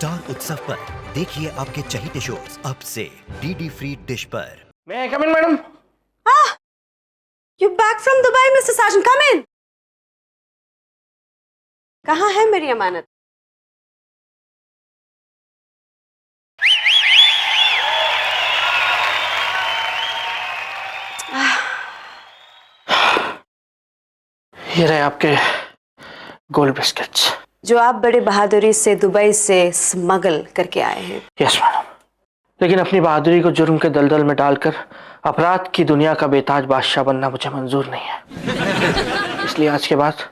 Star उत्सव पर देखिए आपके चहीते शोज अब से डीडी फ्री डिश पर। मैं कम इन madam. You back from Dubai, Mr. Sargent? Come in. कहाँ है मेरी अमानत? ये रहे आपके गोल्ड बिस्किट्स जो आप बड़े बहादुरी से दुबई से स्मगल करके आए हैं। यस मैडम, लेकिन अपनी बहादुरी को जुर्म के दलदल में डालकर अपराध की दुनिया का बेताज बादशाह बनना मुझे मंजूर नहीं है। इसलिए आज के बाद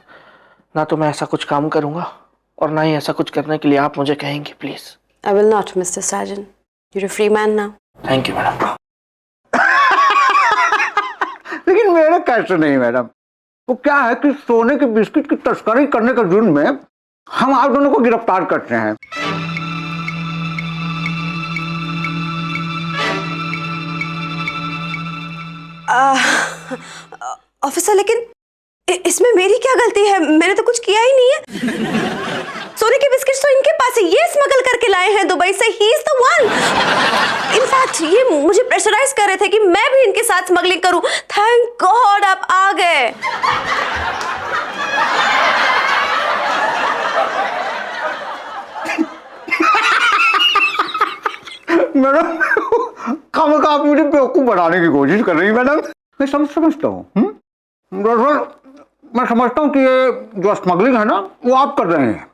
ना तो मैं ऐसा कुछ काम करूंगा और ना ही ऐसा कुछ करने के लिए आप मुझे कहेंगे। Please. I will not, Mr. Sargent. You're a free man now. Thank you madam. लेकिन मेरे कैसे नहीं मैडम, वो क्या है कि सोने के बिस्किट की तस्करी करने के जुर्म में हम आप दोनों को गिरफ्तार करते हैं। ऑफिसर, लेकिन इसमें मेरी क्या गलती है? मैंने तो कुछ किया ही नहीं है। सोने के बिस्किट्स तो इनके पास है, ये स्मगल करके लाए हैं दुबई से। He is the one. In fact ये मुझे प्रेशराइज कर रहे थे कि मैं भी इनके साथ स्मगलिंग करूं। थैंक गॉड आप आ गए। मैडम कम का आप मुझे बेवकूफ बनाने की कोशिश कर रही है मैडम। मैं समझता हूँ मैं समझता हूँ कि ये जो स्मगलिंग है ना वो आप कर रहे हैं,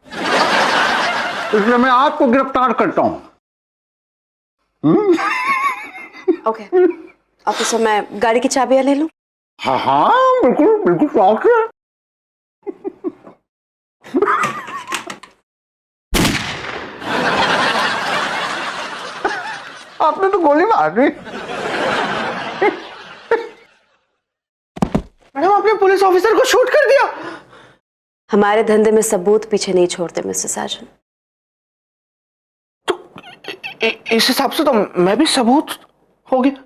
इसलिए मैं आपको गिरफ्तार करता हूँ। ओके ऑफिसर, मैं गाड़ी की चाबियां ले लूं? हाँ हाँ बिल्कुल बिल्कुल शौक है। आपने तो गोली मार दी। मैडम आपने पुलिस ऑफिसर को शूट कर दिया। हमारे धंधे में सबूत पीछे नहीं छोड़ते मिस्टर साजन। तो इस हिसाब से तो मैं भी सबूत हो गया।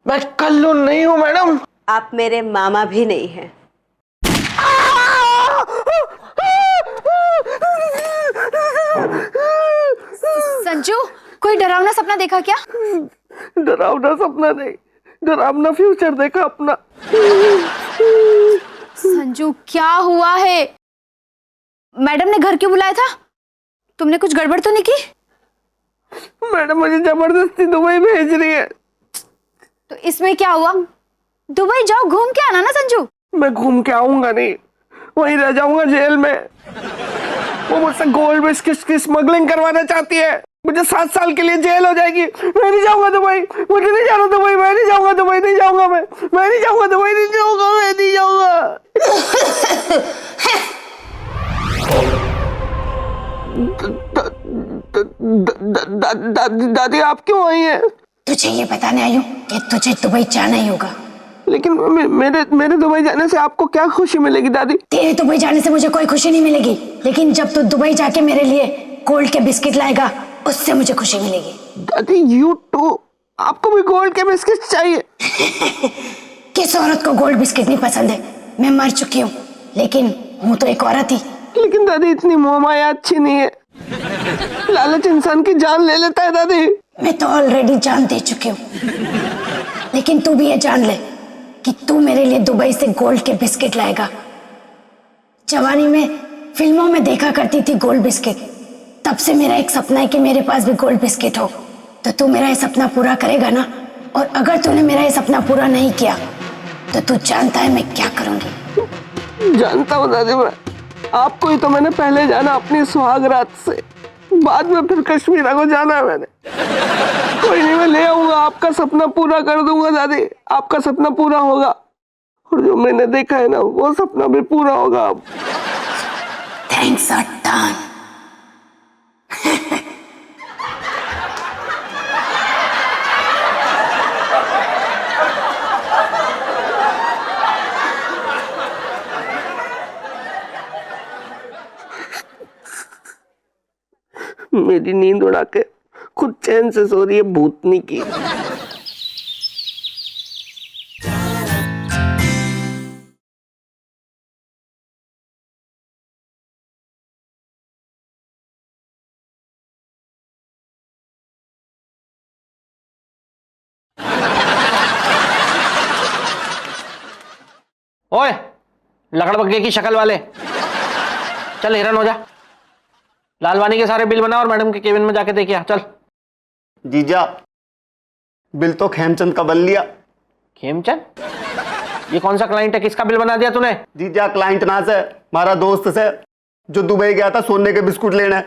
मैं कल्लू नहीं हूं मैडम। आप मेरे मामा भी नहीं हैं। संजू, कोई डरावना सपना देखा क्या? डरावना सपना नहीं, डरावना फ्यूचर देखा अपना। संजू क्या हुआ है? मैडम ने घर क्यों बुलाया था? तुमने कुछ गड़बड़ तो नहीं की? मैडम मुझे जबरदस्ती दुबई भेज रही है। तो इसमें क्या हुआ? दुबई जाओ, घूम के आना ना संजू। मैं घूम के आऊंगा नहीं, वहीं रह जाऊंगा जेल में। वो मुझसे गोल्ड बिस्किट्स की स्मगलिंग करवाना चाहती है, मुझे 7 साल के लिए जेल हो जाएगी। मैं नहीं जाऊंगा दुबई, मुझे नहीं जाना दुबई। मैं नहीं जाऊंगा दुबई, नहीं जाऊंगा मैं नहीं जाऊंगा दुबई, नहीं जाऊंगा मैं नहीं जाऊंगा। दादी आप क्यों आई हैं? तुझे ये बताने आई हूँ कि तुझे दुबई जाना ही होगा। लेकिन मेरे दुबई जाने से आपको क्या खुशी मिलेगी दादी? तेरे दुबई जाने से मुझे कोई खुशी नहीं मिलेगी, लेकिन जब तू दुबई जाके मेरे लिए गोल्ड के बिस्किट लाएगा उससे मुझे खुशी मिलेगी। दादी यू टू, आपको भी गोल्ड के बिस्किट चाहिए? किस औरत को गोल्ड बिस्किट नहीं पसंद है? मैं मर चुकी हूँ, लेकिन हूँ तो एक औरत ही। लेकिन दादी इतनी मोहमाया अच्छी नहीं है, लालच इंसान की जान ले लेता है दादी। मैं तो ऑलरेडी जान दे चुकी हूँ, लेकिन तू भी ये जान ले कि तू मेरे लिए दुबई से गोल्ड के बिस्किट लाएगा। जवानी में फिल्मों में देखा करती थी गोल्ड बिस्किट, तब से मेरा एक सपना है कि मेरे पास भी गोल्ड बिस्किट हो। तो तू मेरा ये सपना पूरा करेगा ना? और अगर तूने मेरा ये सपना पूरा नहीं किया तो तू जानता है मैं क्या करूंगी? जानता हूँ दादी मैं, आपको ही तो मैंने पहले जाना अपनी सुहाग रात से, बाद में फिर कश्मीरा को जाना है मैंने। कोई नहीं, मैं ले आऊंगा, आपका सपना पूरा कर दूंगा दादी, आपका सपना पूरा होगा। और जो मैंने देखा है ना वो सपना भी पूरा होगा अब। Thanks a ton. मेरी नींद उड़ा के खुद चैन से सो रही है भूतनी की। ओए लकड़बग्गे की शक्ल वाले, चल हिरन हो जा। लालवानी के सारे बिल बना और मैडम के केबिन में जाके देखिए। चल। जीजा, बिल तो खेमचंद का बन लिया। खेमचंद? ये कौन सा क्लाइंट है, किसका बिल बना दिया तूने? जीजा क्लाइंट ना से, हमारा दोस्त से, जो दुबई गया था सोने के बिस्कुट लेने।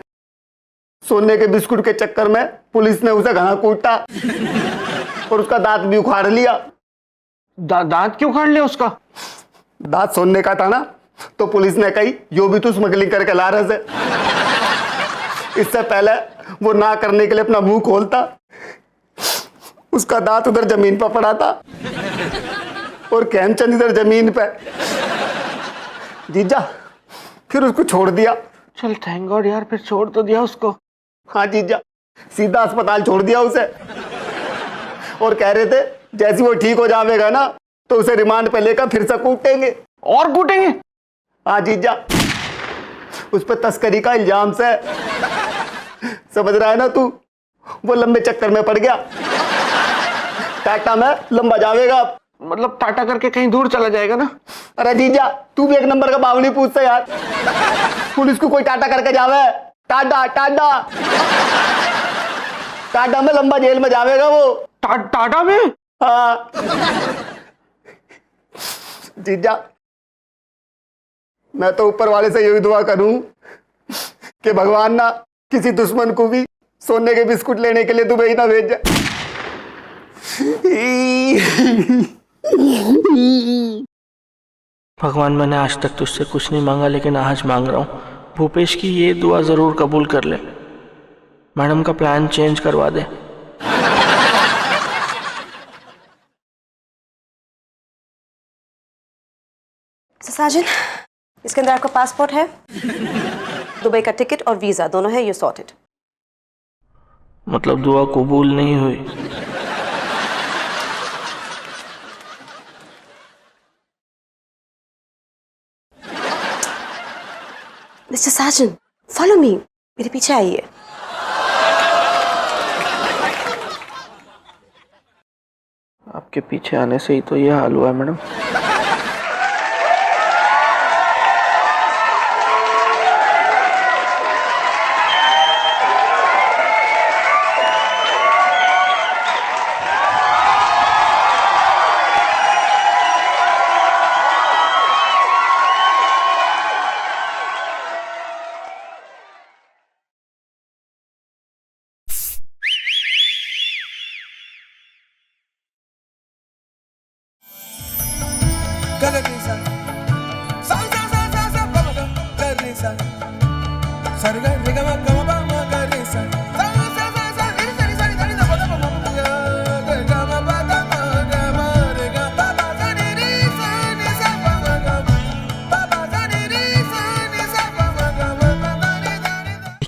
सोने के बिस्कुट के चक्कर में पुलिस ने उसे घना कूटा और उसका दांत भी उखाड़ लिया। दांत क्यों उखाड़ लिया उसका? दांत सोने का था ना, तो पुलिस ने कही यो भी तू स्मगलिंग करके ला रहे थे। इससे पहले वो ना करने के लिए अपना मुंह खोलता, उसका दांत उधर जमीन पर पड़ा था और खेमचंद इधर जमीन पे। जीजा फिर उसको छोड़ दिया। चल थैंक गॉड यार, फिर छोड़ तो दिया उसको। हाँ जीजा, सीधा अस्पताल छोड़ दिया उसे और कह रहे थे जैसे वो ठीक हो जाएगा ना तो उसे रिमांड पे लेकर फिर से कूटेंगे। और कूटेंगे? हाँ जीजा, उस पर तस्करी का इल्जाम से, समझ रहा है ना तू, वो लंबे चक्कर में पड़ गया। टाटा में लंबा जाएगा। मतलब टाटा करके कहीं दूर चला जाएगा ना? अरे जीजा तू भी एक नंबर का बावली पूछता यार, पुलिस को कोई टाटा करके जावे? टाटा टाटा टाटा में लंबा जेल में जाएगा वो। टाटा में? हाँ जीजा, मैं तो ऊपर वाले से यही दुआ करूं कि भगवान ना किसी दुश्मन को भी सोने के बिस्कुट लेने के लिए दुबई ना भेजे। भगवान, मैंने आज तक तुझसे कुछ नहीं मांगा, लेकिन आज मांग रहा हूँ, भूपेश की ये दुआ जरूर कबूल कर ले। मैडम का प्लान चेंज करवा दे। साजन, इसके अंदर आपका पासपोर्ट है, दुबई का टिकट और वीजा दोनों है, यू सॉर्टेड। मतलब दुआ कबूल नहीं हुई? मिस्टर साजन, फॉलो मी, मेरे पीछे आइए। आपके पीछे आने से ही तो ये हाल हुआ है मैडम।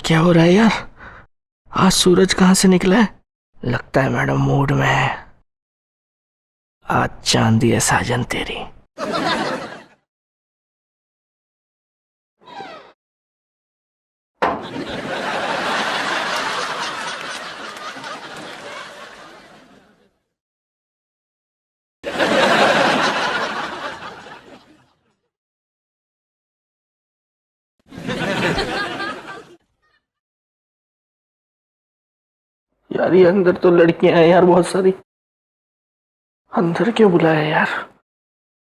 क्या हो रहा है यार? आज सूरज कहाँ से निकला है? लगता है मैडम मूड में है। आज चांदी है साजन तेरी। यार ये अंदर तो लड़कियां हैं यार बहुत सारी, अंदर क्यों बुलाया यार?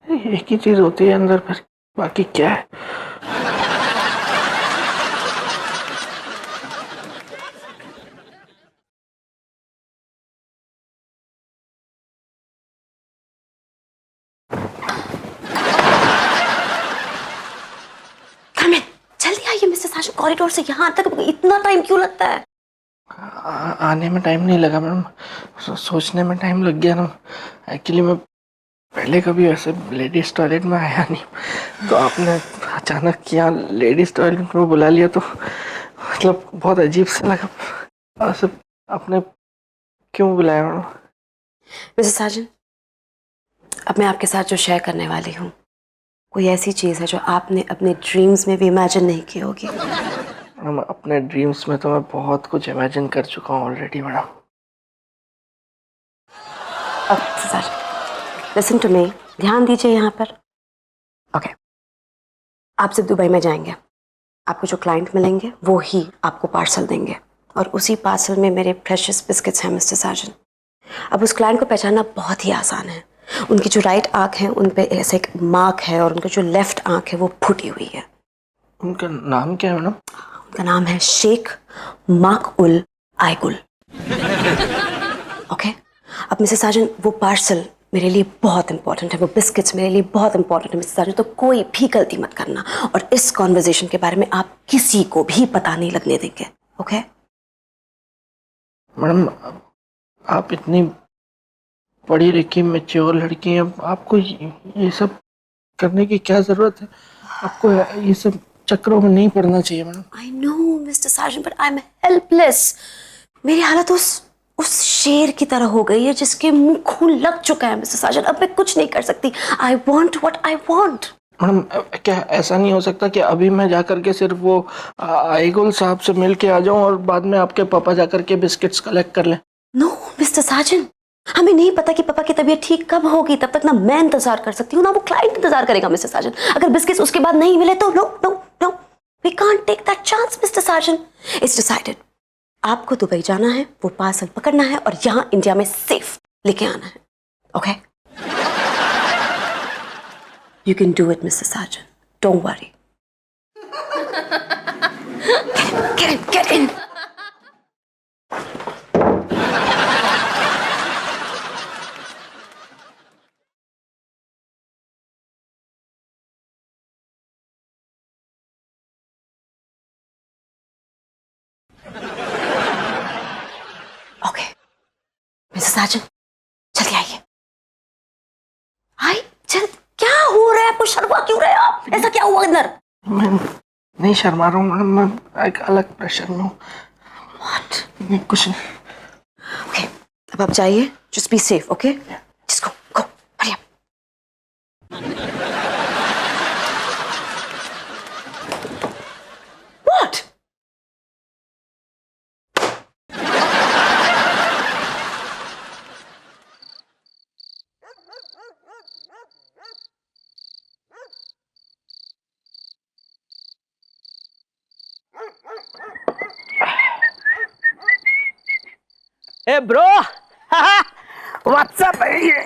एक ही चीज होती है अंदर, फिर बाकी क्या है? कम इन, जल्दी आइए मिस्टर साजन, कॉरिडोर से यहाँ तक इतना टाइम क्यों लगता है? आने में टाइम नहीं लगा मैडम, सोचने में टाइम लग गया ना। एक्चुअली मैं पहले कभी वैसे लेडीज टॉयलेट में आया नहीं, तो आपने अचानक यहाँ लेडीज टॉयलेट में बुला लिया तो मतलब बहुत अजीब सा लगा। वैसे आपने क्यों बुलाया मैडम? मिस्टर साजन, अब मैं आपके साथ जो शेयर करने वाली हूँ कोई ऐसी चीज़ है जो आपने अपने ड्रीम्स में भी इमेजिन नहीं की होगी। मैडम अपने ड्रीम्स में तो मैं बहुत कुछ इमेजिन कर चुका हूँ ऑलरेडी मैडम। अब mister Sajan listen to me, ध्यान दीजिए यहाँ पर। ओके, आप सिर्फ दुबई में जाएंगे, आपको जो क्लाइंट मिलेंगे वो ही आपको पार्सल देंगे, और उसी पार्सल में मेरे प्रेशियस बिस्किट्स हैं मिस्टर साजन। अब उस क्लाइंट को पहचानना बहुत ही आसान है। उनकी जो राइट आंख है उन पे ऐसे एक मार्क है, और उनकी जो लेफ्ट आंख है वो फूटी हुई है। उनका नाम क्या है मैडम? उनका नाम है शेख माक-उल आइगुल। ओके, अब मिस्टर साजन वो पार्सल मेरे लिए बहुत इंपॉर्टेंट है, वो बिस्किट्स मेरे लिए बहुत इंपॉर्टेंट है मिस्टर साजन, तो कोई भी गलती मत करना, और इस कॉन्वर्जेशन के बारे में आप किसी को भी पता नहीं लगने देंगे। ओके मैडम आप इतनी पढ़ी लिखी मैच्योर लड़की हैं, आपको ये सब करने की क्या जरूरत है? आपको ये सब चक्रों में नहीं पड़ना चाहिए madam. I know mister Sajan, but I am helpless. मेरी हालत उस शेर की तरह हो गई है जिसके मुंह खून लग चुका है मिस्टर साजन। अब मैं कुछ नहीं कर सकती। I want what I want. Madam क्या ऐसा नहीं हो सकता कि अभी मैं जाकर के सिर्फ वो आइगुल साहब से मिल के आ जाऊं और बाद में आपके पापा जाकर के बिस्किट्स कलेक्ट कर लें? नो मिस्टर साजन, हमें नहीं पता कि पापा की तबीयत ठीक कब होगी। तब तक ना मैं इंतजार कर सकती हूँ ना वो क्लाइंट इंतजार करेगा मिस्टर साजन। अगर बिस्किट्स उसके बाद नहीं मिले तो no no no, we can't take that chance mister Sajan. It's decided. आपको दुबई जाना है, वो पार्सल पकड़ना है और यहाँ इंडिया में सेफ लेके आना है। Okay, you can do it mister Sajan, don't worry. Get in. Okay mister Sajan, जल्दी आइए। चल, क्या हो रहा है आपको? शर्मा क्यों रहे आप? ऐसा क्या हुआ इधर? मैं नहीं शर्मा रहा हूँ मैडम, मैं एक अलग प्रेशर में हूँ। व्हाट? कुछ नहीं। ओके, अब आप जाइए, just be safe. Okay, just go hurry up. What? ए ब्रो, व्हाट्सअप है ये?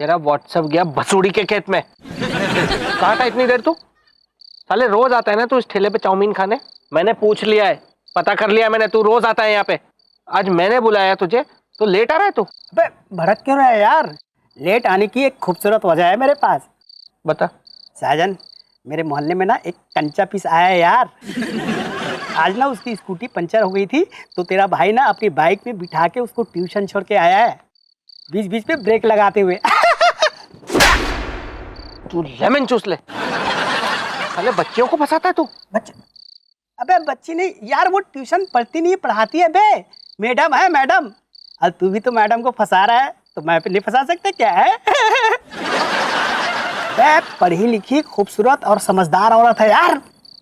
तेरा व्हाट्सअप गया भसूड़ी के खेत में। कहाँ था इतनी देर तू? साले रोज आता है ना तू इस ठेले पे चाउमीन खाने? मैंने पूछ लिया है, पता कर लिया मैंने, तू रोज आता है यहाँ पे। आज मैंने बुलाया तुझे तो लेट आ रहा है तू। अबे भड़क क्यों रहा है यार? लेट आने की एक खूबसूरत वजह है मेरे पास। बता। साजन, मेरे मोहल्ले में ना एक कंचा पीस आया है यार। आज ना उसकी स्कूटी पंचर हो गई थी, तो तेरा भाई ना अपनी बाइक में बिठा के उसको ट्यूशन छोड़ के आया है, बीच बीच में ब्रेक लगाते हुए। तू लेमन चूस ले। साले बच्चियों को फंसाता है तू। अबे बच्ची नहीं यार, वो ट्यूशन पढ़ती नहीं पढ़ाती है बे, मैडम है मैडम। और तू भी तो मैडम को फंसा रहा है, तो मैं नहीं फंसा सकता क्या है? बे पढ़ी लिखी खूबसूरत और समझदार औरत है यार।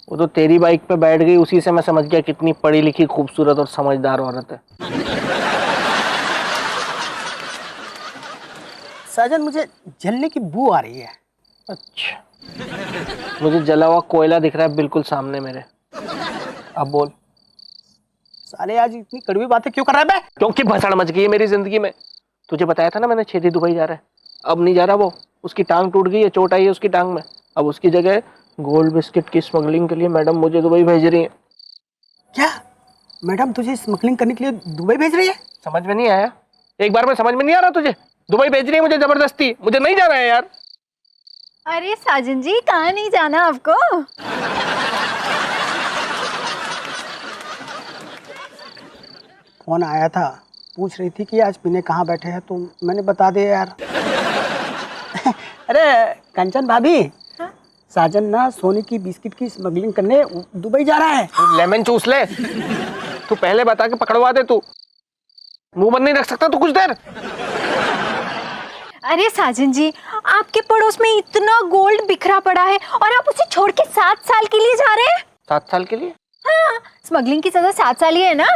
वो तो तेरी बाइक पे बैठ गई, उसी से मैं समझ गया कितनी पढ़ी लिखी खूबसूरत और समझदार औरत है। साजन मुझे जलने की बू आ रही है। अच्छा, मुझे जला हुआ कोयला दिख रहा है बिल्कुल सामने मेरे। अब बोल। साले आज इतनी कड़वी बातें क्यों कर रहा है बे? क्योंकि भसड़ मच गई है मेरी जिंदगी में। तुझे बताया था ना मैंने, छेदी दुबई जा रहा है। अब नहीं जा रहा वो, उसकी टांग टूट गई है, चोट आई है उसकी टांग में। अब उसकी जगह गोल्ड बिस्किट की स्मगलिंग के लिए मैडम मुझे दुबई भेज रही है। क्या मैडम तुझे स्मगलिंग करने के लिए दुबई भेज रही है? समझ में नहीं आया? एक बार में समझ में नहीं आ रहा तुझे? दुबई भेज रही है मुझे जबरदस्ती, मुझे नहीं जाना है यार। अरे साजन जी, कहाँ नहीं जाना आपको? फोन आया था, पूछ रही थी कि आज पीने कहाँ बैठे हैं, तो मैंने बता दिया यार। अरे कंचन भाभी, साजन ना सोने की बिस्किट की स्मगलिंग करने दुबई जा रहा है। लेमन चूस ले। तू पहले बता के पकड़वा दे। तू मुंह बंद नहीं रख सकता तू कुछ देर? अरे साजन जी, आपके पड़ोस में इतना गोल्ड बिखरा पड़ा है और आप उसे छोड़ के 7 साल के लिए जा रहे हैं? 7 साल के लिए? हाँ, स्मगलिंग की सजा 7 साल ही है ना।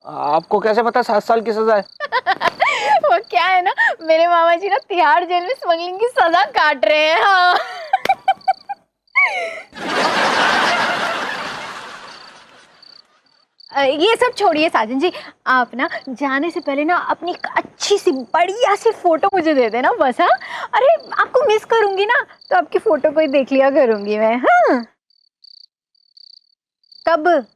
आपको कैसे पता 7 साल की सजा है? वो क्या है ना, मेरे मामा जी ना तिहाड़ जेल में स्मगलिंग की सजा काट रहे हैं। हाँ। ये सब छोड़िए साजन जी, आप ना जाने से पहले ना अपनी एक अच्छी सी बढ़िया सी फोटो मुझे दे देना बस। हाँ, अरे आपको मिस करूंगी ना, तो आपकी फोटो को ही देख लिया करूंगी मैं। हाँ, कब?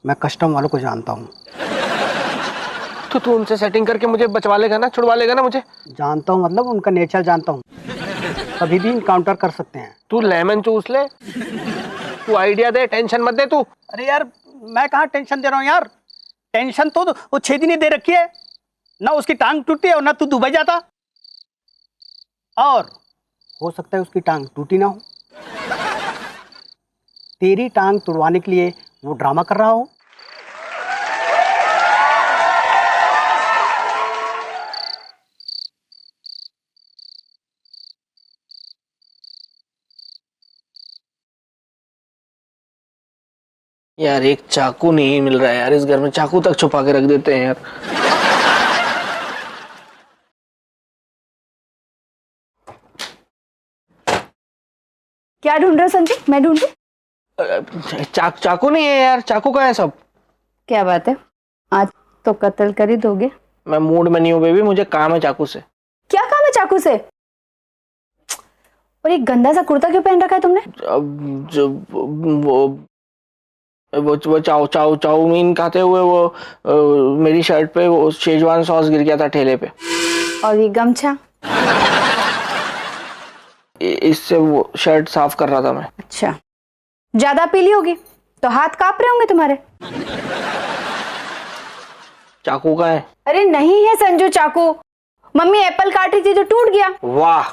मैं कस्टम वालों को जानता हूँ। तो तू उनसे सेटिंग करके मुझे बचवा लेगा ना, छुड़वा लेगा ना मुझे? जानता हूँ मतलब उनका नेचर जानता हूँ, कभी भी इनकाउंटर कर सकते हैं। तू लेमन चूस ले, तू आइडिया दे, टेंशन मत दे तू। अरे यार मैं कहाँ टेंशन दे रहा हूँ यार, टेंशन तो वो छेदी ने दे रखी है ना, उसकी टांग टूटी है और ना तू दुबई जाता, और हो सकता है उसकी टांग टूटी ना हो, तेरी टांग तुड़वाने के लिए वो ड्रामा कर रहा हो। यार एक चाकू नहीं मिल रहा है यार, इस घर में चाकू तक छुपा के रख देते हैं यार। क्या ढूंढ रहे हो संजय? मैं ढूंढूं? चाकू नहीं है यार, चाकू का है सब। क्या बात है, आज तो कत्ल कर ही दोगे? मैं मूड में नहीं हूँ बेबी, मुझे काम है चाकू से। क्या काम है चाकू से? और ये गंदा सा कुर्ता क्यों पहन रखा है तुमने? वो चाउमीन खाते हुए वो मेरी शर्ट पे वो शेजवान सॉस गिर गया था ठेले पे। और ये गमछा? इससे वो शर्ट साफ कर रहा था मैं। अच्छा, ज्यादा पीली होगी तो हाथ कांप रहे होंगे तुम्हारे। चाकू का है? अरे नहीं है संजू चाकू, मम्मी एप्पल काट रही थी तो टूट गया। वाह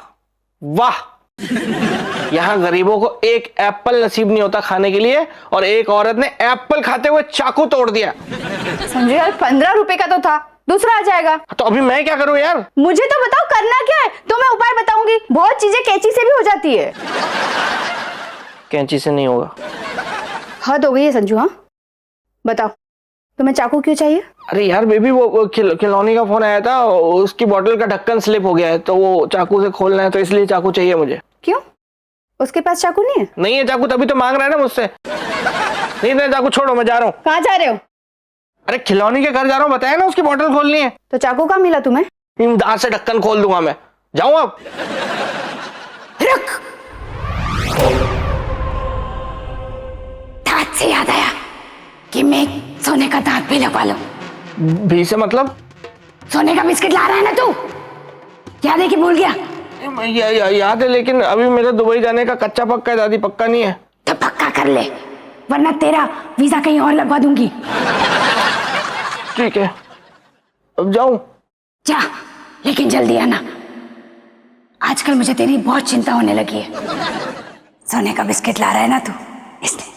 वाह, यहाँ गरीबों को एक एप्पल नसीब नहीं होता खाने के लिए, और एक औरत ने एप्पल खाते हुए चाकू तोड़ दिया। संजू यार 15 रुपए का तो था, दूसरा आ जाएगा। तो अभी मैं क्या करूं यार? मुझे तो बताओ करना क्या है, तो मैं उपाय बताऊंगी। बहुत चीजें कैंची से भी हो जाती है। कैंची से नहीं होगा। हद हो गई है संजू। हाँ बताओ, तुम्हें चाकू क्यों चाहिए? अरे यार बेबी, वो खिलौनी का फोन आया था, उसकी बोतल का ढक्कन स्लिप हो गया है, तो वो चाकू से खोलना है, तो इसलिए चाकू चाहिए मुझे। क्यों, उसके पास चाकू नहीं है? नहीं है चाकू, तभी तो मांग रहा है ना मुझसे। नहीं चाकू छोड़ो, मैं जा रहा हूँ। कहाँ जा रहे हो? अरे खिलौनी के घर जा रहा हूँ, बताया ना उसकी बोतल खोलनी है। तो चाकू कहाँ मिला तुम्हें? इमदाद से ढक्कन खोल दूंगा मैं। जाऊँ अब? रुक, दांत से याद आया कि मैं सोने का दांत भी लगवा लूं। भी से मतलब? सोने का बिस्किट ला रहा है ना तू, याद है कि भूल गया? याद है, लेकिन अभी मेरा दुबई जाने का कच्चा पक्का है दादी, पक्का नहीं है। तो पक्का कर ले, वरना तेरा वीजा कहीं और लगवा दूंगी। ठीक है, अब जाऊं? जा, लेकिन जल्दी आना, आजकल मुझे तेरी बहुत चिंता होने लगी है। सोने का बिस्किट ला रहा है ना तू, इसलिए।